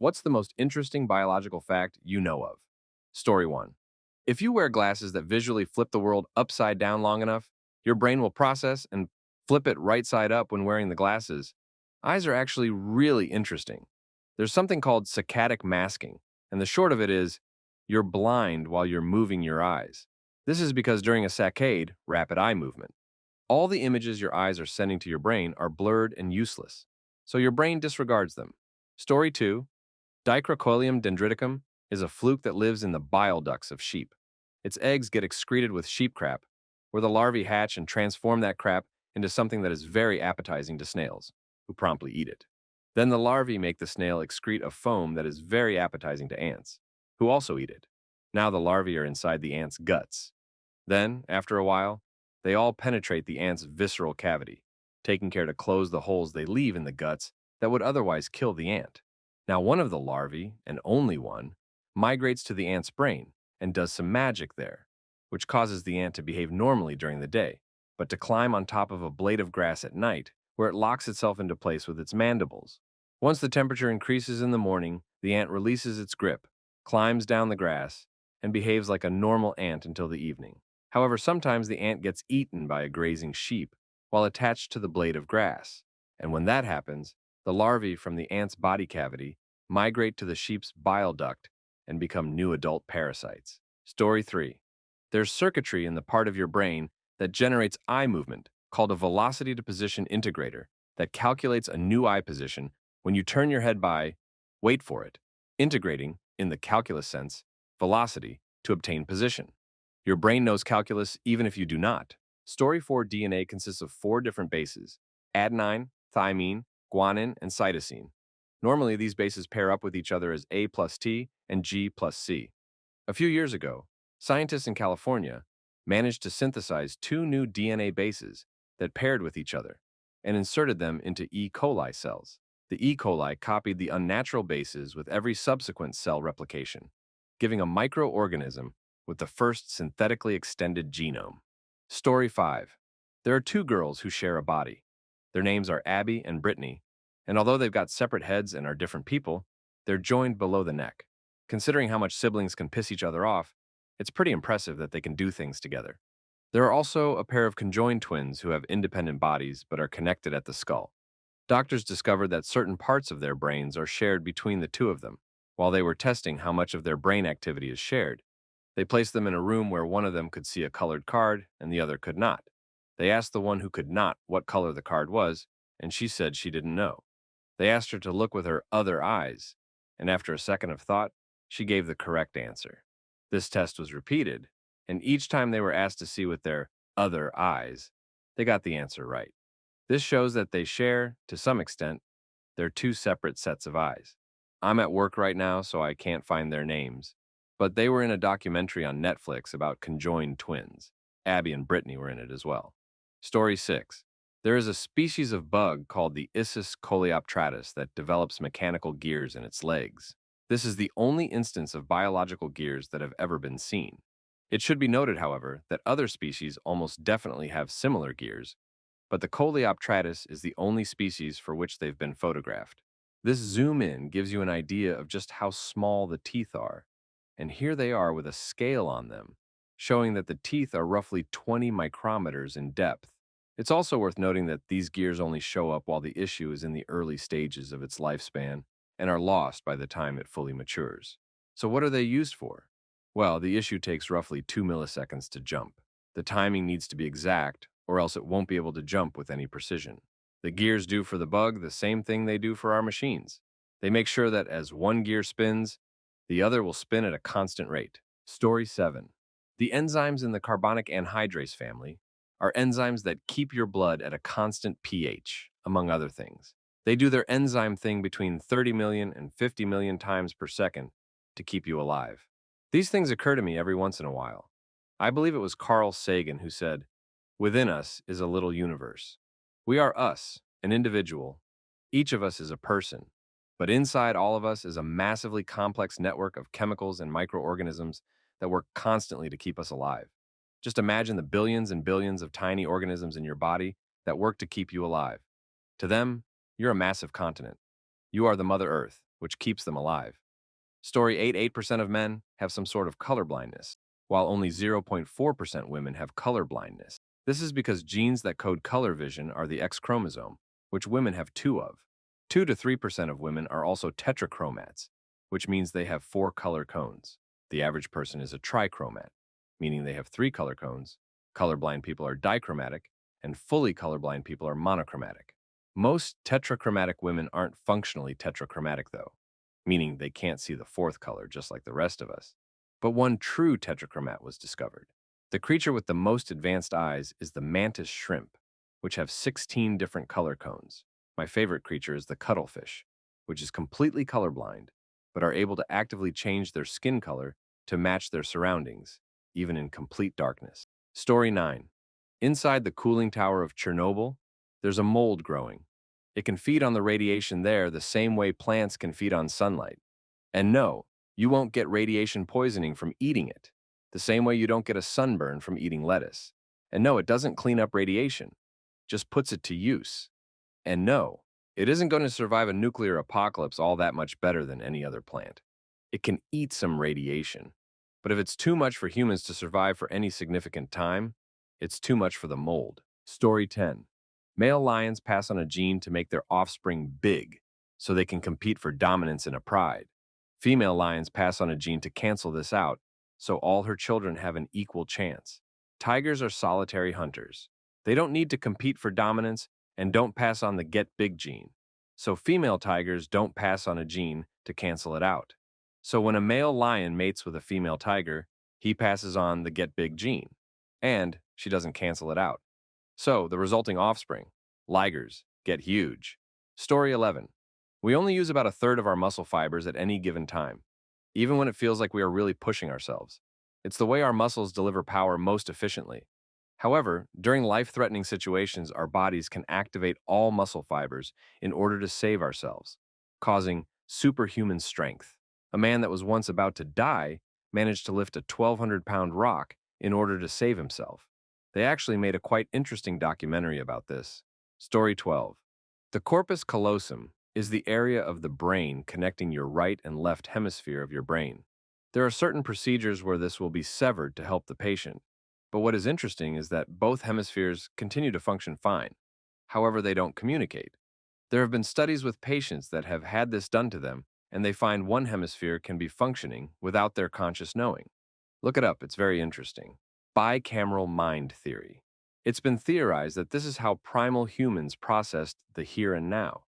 What's the most interesting biological fact you know of? Story 1. If you wear glasses that visually flip the world upside down long enough, your brain will process and flip it right side up when wearing the glasses. Eyes are actually really interesting. There's something called saccadic masking, and the short of it is you're blind while you're moving your eyes. This is because during a saccade, rapid eye movement, all the images your eyes are sending to your brain are blurred and useless, so your brain disregards them. Story 2. Dicrocoelium dendriticum is a fluke that lives in the bile ducts of sheep. Its eggs get excreted with sheep crap, where the larvae hatch and transform that crap into something that is very appetizing to snails, who promptly eat it. Then the larvae make the snail excrete a foam that is very appetizing to ants, who also eat it. Now the larvae are inside the ant's guts. Then, after a while, they all penetrate the ant's visceral cavity, taking care to close the holes they leave in the guts that would otherwise kill the ant. Now, one of the larvae, and only one, migrates to the ant's brain and does some magic there, which causes the ant to behave normally during the day, but to climb on top of a blade of grass at night, where it locks itself into place with its mandibles. Once the temperature increases in the morning, the ant releases its grip, climbs down the grass, and behaves like a normal ant until the evening. However, sometimes the ant gets eaten by a grazing sheep while attached to the blade of grass, and when that happens, the larvae from the ant's body cavity migrate to the sheep's bile duct and become new adult parasites. Story 3. There's circuitry in the part of your brain that generates eye movement called a velocity to position integrator that calculates a new eye position when you turn your head by, wait for it, integrating, in the calculus sense, velocity to obtain position. Your brain knows calculus even if you do not. Story 4. DNA consists of 4 different bases: adenine, thymine, guanine, and cytosine. Normally, these bases pair up with each other as A plus T and G plus C. A few years ago, scientists in California managed to synthesize 2 new DNA bases that paired with each other and inserted them into E. coli cells. The E. coli copied the unnatural bases with every subsequent cell replication, giving a microorganism with the first synthetically extended genome. Story 5. There are 2 girls who share a body. Their names are Abby and Brittany, and although they've got separate heads and are different people, they're joined below the neck. Considering how much siblings can piss each other off, it's pretty impressive that they can do things together. There are also a pair of conjoined twins who have independent bodies but are connected at the skull. Doctors discovered that certain parts of their brains are shared between the 2 of them. While they were testing how much of their brain activity is shared, they placed them in a room where one of them could see a colored card and the other could not. They asked the one who could not what color the card was, and she said she didn't know. They asked her to look with her other eyes, and after a second of thought, she gave the correct answer. This test was repeated, and each time they were asked to see with their other eyes, they got the answer right. This shows that they share, to some extent, their 2 separate sets of eyes. I'm at work right now, so I can't find their names, but they were in a documentary on Netflix about conjoined twins. Abby and Brittany were in it as well. Story 6. There is a species of bug called the Issus coleoptratus that develops mechanical gears in its legs. This is the only instance of biological gears that have ever been seen. It should be noted, however, that other species almost definitely have similar gears, but the coleoptratus is the only species for which they've been photographed. This zoom in gives you an idea of just how small the teeth are, and here they are with a scale on them, showing that the teeth are roughly 20 micrometers in depth. It's also worth noting that these gears only show up while the issue is in the early stages of its lifespan and are lost by the time it fully matures. So what are they used for? Well, the issue takes roughly 2 milliseconds to jump. The timing needs to be exact, or else it won't be able to jump with any precision. The gears do for the bug the same thing they do for our machines. They make sure that as one gear spins, the other will spin at a constant rate. Story 7. The enzymes in the carbonic anhydrase family are enzymes that keep your blood at a constant pH, among other things. They do their enzyme thing between 30 million and 50 million times per second to keep you alive. These things occur to me every once in a while. I believe it was Carl Sagan who said, "Within us is a little universe. We are us, an individual. Each of us is a person. But inside all of us is a massively complex network of chemicals and microorganisms that work constantly to keep us alive. Just imagine the billions and billions of tiny organisms in your body that work to keep you alive. To them, you're a massive continent. You are the Mother Earth, which keeps them alive. Story 8% of men have some sort of color blindness, while only 0.4% women have color blindness. This is because genes that code color vision are the X chromosome, which women have two of. 2 to 3% of women are also tetrachromats, which means they have 4 color cones. The average person is a trichromat, meaning they have 3 color cones. Colorblind people are dichromatic, and fully colorblind people are monochromatic. Most tetrachromatic women aren't functionally tetrachromatic, though, meaning they can't see the fourth color just like the rest of us. But one true tetrachromat was discovered. The creature with the most advanced eyes is the mantis shrimp, which have 16 different color cones. My favorite creature is the cuttlefish, which is completely colorblind, but are able to actively change their skin color to match their surroundings, even in complete darkness. Story 9. Inside the cooling tower of Chernobyl, there's a mold growing. It can feed on the radiation there the same way plants can feed on sunlight. And no, you won't get radiation poisoning from eating it, the same way you don't get a sunburn from eating lettuce. And no, it doesn't clean up radiation, just puts it to use. And no, it isn't going to survive a nuclear apocalypse all that much better than any other plant. It can eat some radiation, but if it's too much for humans to survive for any significant time, it's too much for the mold. Story 10. Male lions pass on a gene to make their offspring big, so they can compete for dominance in a pride. Female lions pass on a gene to cancel this out, so all her children have an equal chance. Tigers are solitary hunters. They don't need to compete for dominance and don't pass on the get big gene. So female tigers don't pass on a gene to cancel it out. So when a male lion mates with a female tiger, he passes on the get big gene, and she doesn't cancel it out. So the resulting offspring, ligers, get huge. Story 11. We only use about a third of our muscle fibers at any given time, even when it feels like we are really pushing ourselves. It's the way our muscles deliver power most efficiently. However, during life-threatening situations, our bodies can activate all muscle fibers in order to save ourselves, causing superhuman strength. A man that was once about to die managed to lift a 1,200-pound rock in order to save himself. They actually made a quite interesting documentary about this. Story 12. The corpus callosum is the area of the brain connecting your right and left hemisphere of your brain. There are certain procedures where this will be severed to help the patient. But what is interesting is that both hemispheres continue to function fine. However, they don't communicate. There have been studies with patients that have had this done to them, and they find one hemisphere can be functioning without their conscious knowing. Look it up, it's very interesting. Bicameral mind theory. It's been theorized that this is how primal humans processed the here and now,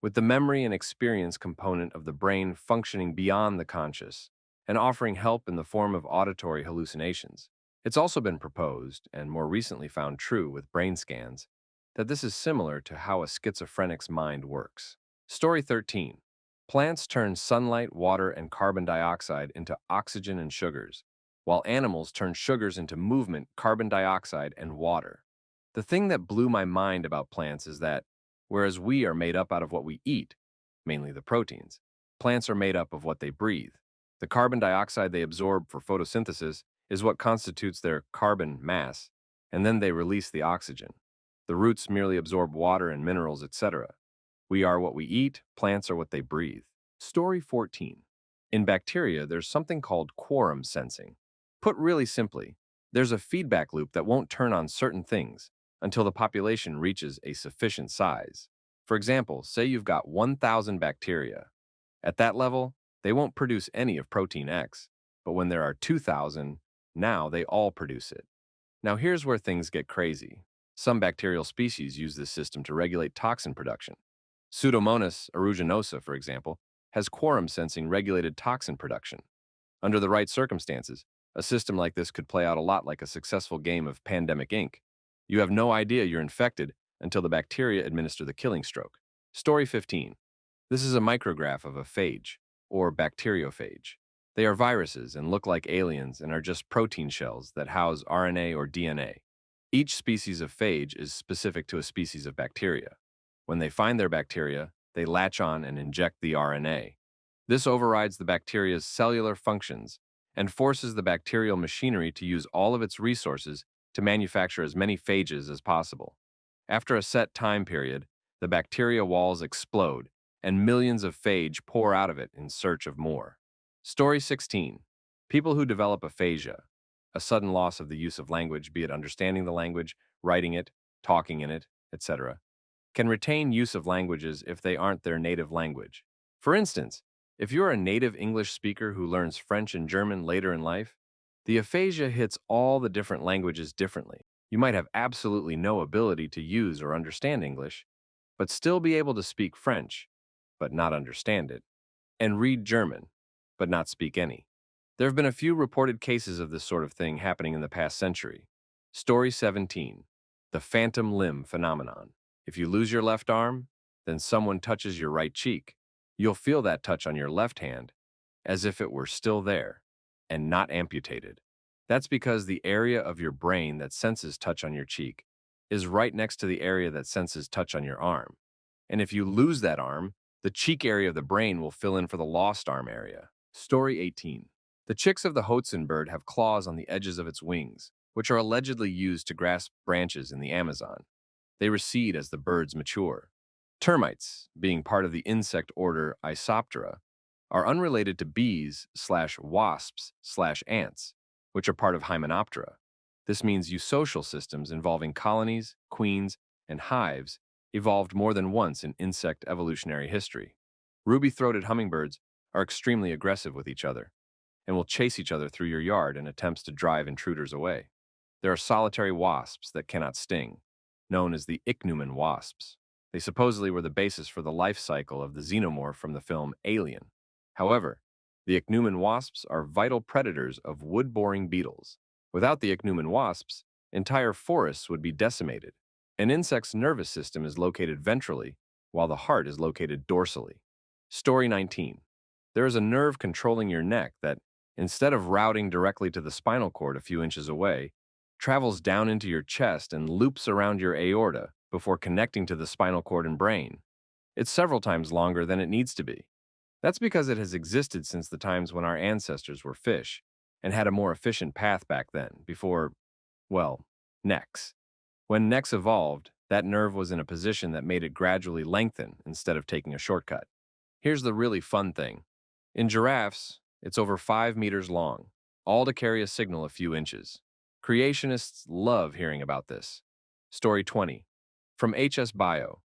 with the memory and experience component of the brain functioning beyond the conscious and offering help in the form of auditory hallucinations. It's also been proposed, and more recently found true with brain scans, that this is similar to how a schizophrenic's mind works. Story 13. Plants turn sunlight, water, and carbon dioxide into oxygen and sugars, while animals turn sugars into movement, carbon dioxide, and water. The thing that blew my mind about plants is that, whereas we are made up out of what we eat, mainly the proteins, plants are made up of what they breathe. The carbon dioxide they absorb for photosynthesis is what constitutes their carbon mass, and then they release the oxygen. The roots merely absorb water and minerals, etc. We are what we eat, plants are what they breathe. Story 14. In bacteria, there's something called quorum sensing. Put really simply, there's a feedback loop that won't turn on certain things until the population reaches a sufficient size. For example, say you've got 1,000 bacteria. At that level, they won't produce any of protein X, but when there are 2,000, now they all produce it. Now here's where things get crazy. Some bacterial species use this system to regulate toxin production. Pseudomonas aeruginosa, for example, has quorum sensing regulated toxin production. Under the right circumstances, a system like this could play out a lot like a successful game of Pandemic Inc. You have no idea you're infected until the bacteria administer the killing stroke. Story 15. This is a micrograph of a phage, or bacteriophage. They are viruses and look like aliens and are just protein shells that house RNA or DNA. Each species of phage is specific to a species of bacteria. When they find their bacteria, they latch on and inject the RNA. This overrides the bacteria's cellular functions and forces the bacterial machinery to use all of its resources to manufacture as many phages as possible. After a set time period, the bacteria walls explode and millions of phage pour out of it in search of more. Story 16. People who develop aphasia, a sudden loss of the use of language, be it understanding the language, writing it, talking in it, etc., can retain use of languages if they aren't their native language. For instance, if you're a native English speaker who learns French and German later in life, the aphasia hits all the different languages differently. You might have absolutely no ability to use or understand English, but still be able to speak French, but not understand it, and read German, but not speak any. There have been a few reported cases of this sort of thing happening in the past century. Story 17. The phantom limb phenomenon. If you lose your left arm, then someone touches your right cheek. You'll feel that touch on your left hand as if it were still there and not amputated. That's because the area of your brain that senses touch on your cheek is right next to the area that senses touch on your arm. And if you lose that arm, the cheek area of the brain will fill in for the lost arm area. Story 18. The chicks of the Hoatzin bird have claws on the edges of its wings, which are allegedly used to grasp branches in the Amazon. They recede as the birds mature. Termites, being part of the insect order Isoptera, are unrelated to bees/wasps/ants, which are part of Hymenoptera. This means eusocial systems involving colonies, queens, and hives evolved more than once in insect evolutionary history. Ruby-throated hummingbirds are extremely aggressive with each other and will chase each other through your yard in attempts to drive intruders away. There are solitary wasps that cannot sting, known as the ichneumon wasps. They supposedly were the basis for the life cycle of the xenomorph from the film Alien. However, the ichneumon wasps are vital predators of wood-boring beetles. Without the ichneumon wasps, entire forests would be decimated. An insect's nervous system is located ventrally, while the heart is located dorsally. Story 19. There is a nerve controlling your neck that, instead of routing directly to the spinal cord a few inches away, travels down into your chest and loops around your aorta before connecting to the spinal cord and brain. It's several times longer than it needs to be. That's because it has existed since the times when our ancestors were fish and had a more efficient path back then, before, well, necks. When necks evolved, that nerve was in a position that made it gradually lengthen instead of taking a shortcut. Here's the really fun thing. In giraffes, it's over 5 meters long, all to carry a signal a few inches. Creationists love hearing about this. Story 20. From HS Bio.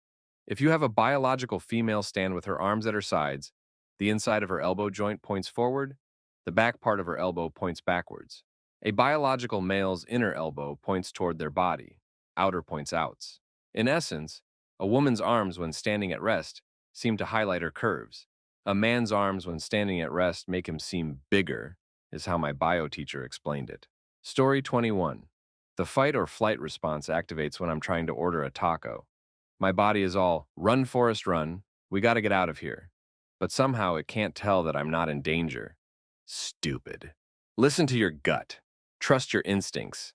If you have a biological female stand with her arms at her sides, the inside of her elbow joint points forward, the back part of her elbow points backwards. A biological male's inner elbow points toward their body, outer points outs. In essence, a woman's arms when standing at rest seem to highlight her curves. A man's arms when standing at rest make him seem bigger, is how my bio teacher explained it. Story 21. The fight or flight response activates when I'm trying to order a taco. My body is all, run, Forrest, run, we gotta get out of here. But somehow it can't tell that I'm not in danger. Stupid. Listen to your gut. Trust your instincts.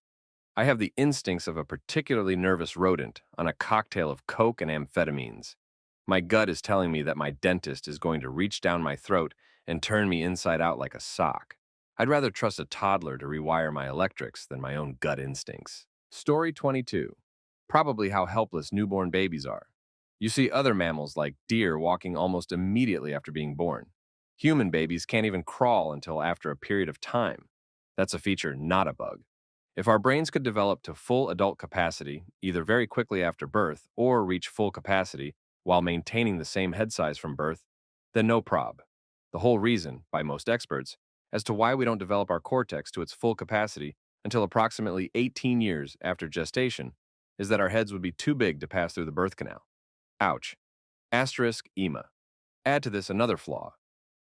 I have the instincts of a particularly nervous rodent on a cocktail of coke and amphetamines. My gut is telling me that my dentist is going to reach down my throat and turn me inside out like a sock. I'd rather trust a toddler to rewire my electrics than my own gut instincts. Story 22. Probably how helpless newborn babies are. You see other mammals like deer walking almost immediately after being born. Human babies can't even crawl until after a period of time. That's a feature, not a bug. If our brains could develop to full adult capacity, either very quickly after birth or reach full capacity while maintaining the same head size from birth, then no prob. The whole reason, by most experts, as to why we don't develop our cortex to its full capacity until approximately 18 years after gestation is that our heads would be too big to pass through the birth canal. Ouch. Asterisk EMA. Add to this another flaw.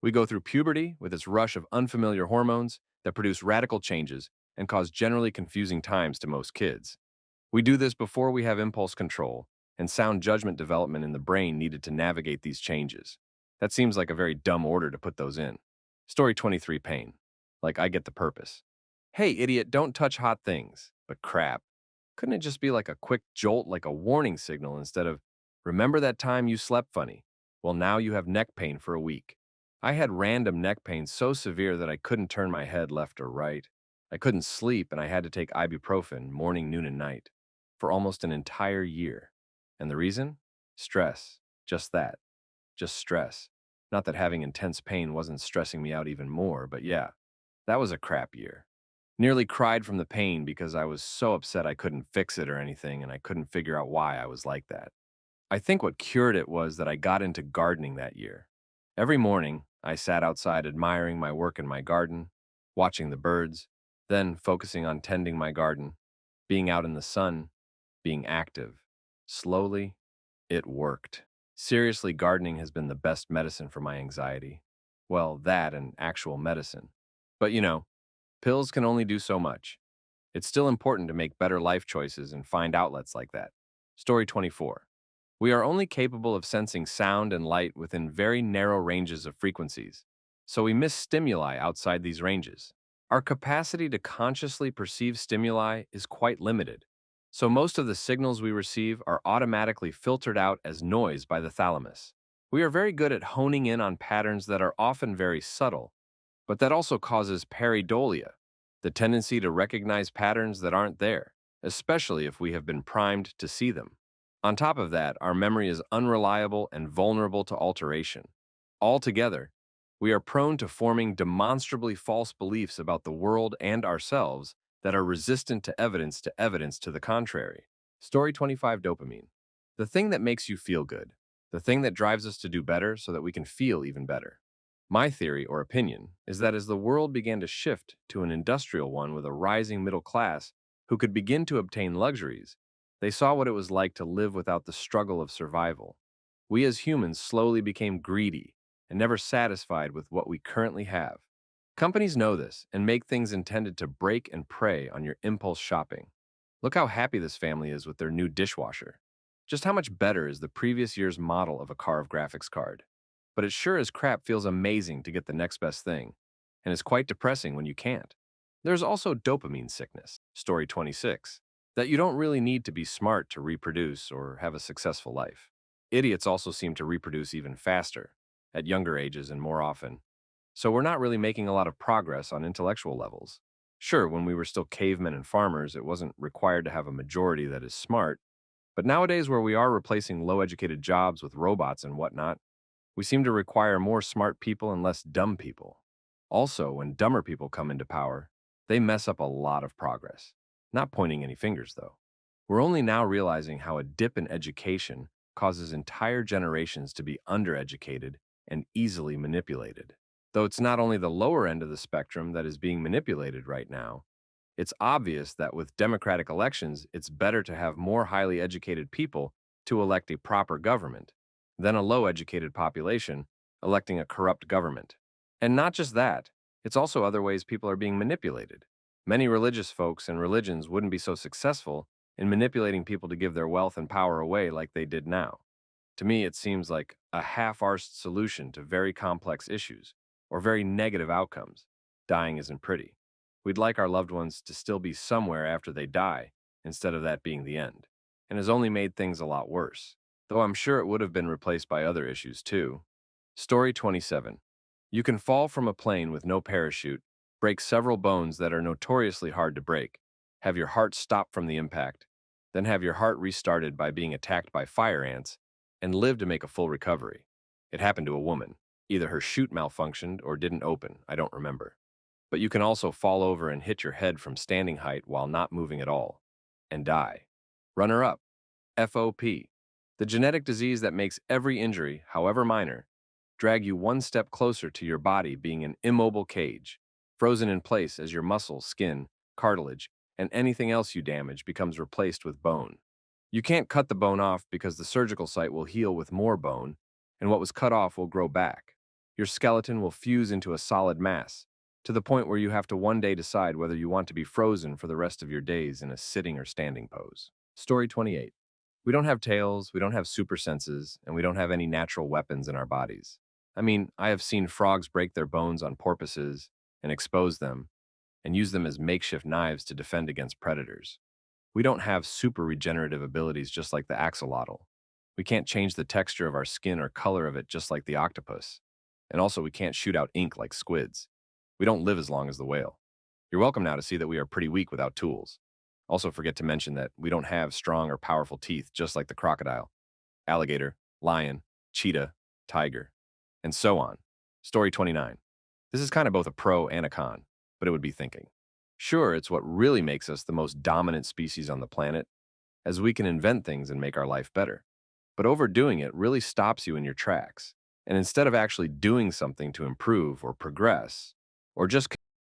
We go through puberty with its rush of unfamiliar hormones that produce radical changes and cause generally confusing times to most kids. We do this before we have impulse control and sound judgment development in the brain needed to navigate these changes. That seems like a very dumb order to put those in. Story 23 pain. Like I get the purpose. Hey, idiot, don't touch hot things. But crap. Couldn't it just be like a quick jolt, like a warning signal instead of, remember that time you slept funny? Well, now you have neck pain for a week. I had random neck pain so severe that I couldn't turn my head left or right. I couldn't sleep and I had to take ibuprofen morning, noon, and night for almost an entire year. And the reason? Stress. Just that. just stress. Not that having intense pain wasn't stressing me out even more, but yeah, that was a crap year. Nearly cried from the pain because I was so upset I couldn't fix it or anything, and I couldn't figure out why I was like that. I think what cured it was that I got into gardening that year. Every morning, I sat outside admiring my work in my garden, watching the birds, then focusing on tending my garden, being out in the sun, being active. Slowly, it worked. Seriously, gardening has been the best medicine for my anxiety. Well, that and actual medicine. But pills can only do so much. It's still important to make better life choices and find outlets like that. Story 24. We are only capable of sensing sound and light within very narrow ranges of frequencies, so we miss stimuli outside these ranges. Our capacity to consciously perceive stimuli is quite limited, so most of the signals we receive are automatically filtered out as noise by the thalamus. We are very good at honing in on patterns that are often very subtle, but that also causes pareidolia, the tendency to recognize patterns that aren't there, especially if we have been primed to see them. On top of that, our memory is unreliable and vulnerable to alteration. Altogether, we are prone to forming demonstrably false beliefs about the world and ourselves that are resistant to evidence to the contrary. Story 25. Dopamine. The thing that makes you feel good. The thing that drives us to do better so that we can feel even better. My theory or opinion is that as the world began to shift to an industrial one with a rising middle class who could begin to obtain luxuries, they saw what it was like to live without the struggle of survival. We as humans slowly became greedy and never satisfied with what we currently have. Companies know this and make things intended to break and prey on your impulse shopping. Look how happy this family is with their new dishwasher. Just how much better is the previous year's model of a Carve graphics card? But it sure as crap feels amazing to get the next best thing, and it's quite depressing when you can't. There's also dopamine sickness, story 26, that you don't really need to be smart to reproduce or have a successful life. Idiots also seem to reproduce even faster, at younger ages and more often. So we're not really making a lot of progress on intellectual levels. Sure, when we were still cavemen and farmers, it wasn't required to have a majority that is smart, but nowadays where we are replacing low-educated jobs with robots and whatnot, we seem to require more smart people and less dumb people. Also, when dumber people come into power, they mess up a lot of progress. Not pointing any fingers, though. We're only now realizing how a dip in education causes entire generations to be undereducated and easily manipulated. Though it's not only the lower end of the spectrum that is being manipulated right now, it's obvious that with democratic elections, it's better to have more highly educated people to elect a proper government than a low-educated population electing a corrupt government. And not just that, it's also other ways people are being manipulated. Many religious folks and religions wouldn't be so successful in manipulating people to give their wealth and power away like they did now. To me, it seems like a half-arsed solution to very complex issues or very negative outcomes. Dying isn't pretty. We'd like our loved ones to still be somewhere after they die, instead of that being the end, and has only made things a lot worse, though I'm sure it would have been replaced by other issues too. Story 27. You can fall from a plane with no parachute, break several bones that are notoriously hard to break, have your heart stop from the impact, then have your heart restarted by being attacked by fire ants, and live to make a full recovery. It happened to a woman. Either her chute malfunctioned or didn't open, I don't remember. But you can also fall over and hit your head from standing height while not moving at all, and die. Runner up, FOP, the genetic disease that makes every injury, however minor, drag you one step closer to your body being an immobile cage, frozen in place as your muscle, skin, cartilage, and anything else you damage becomes replaced with bone. You can't cut the bone off because the surgical site will heal with more bone, and what was cut off will grow back. Your skeleton will fuse into a solid mass, to the point where you have to one day decide whether you want to be frozen for the rest of your days in a sitting or standing pose. Story 28. We don't have tails, we don't have super senses, and we don't have any natural weapons in our bodies. I mean, I have seen frogs break their bones on porpoises and expose them, and use them as makeshift knives to defend against predators. We don't have super regenerative abilities just like the axolotl. We can't change the texture of our skin or color of it just like the octopus. And also, we can't shoot out ink like squids. We don't live as long as the whale. You're welcome now to see that we are pretty weak without tools. Also, forget to mention that we don't have strong or powerful teeth just like the crocodile, alligator, lion, cheetah, tiger, and so on. Story 29. This is kind of both a pro and a con, but it would be thinking. Sure, it's what really makes us the most dominant species on the planet, as we can invent things and make our life better. But overdoing it really stops you in your tracks. And instead of actually doing something to improve or progress, or just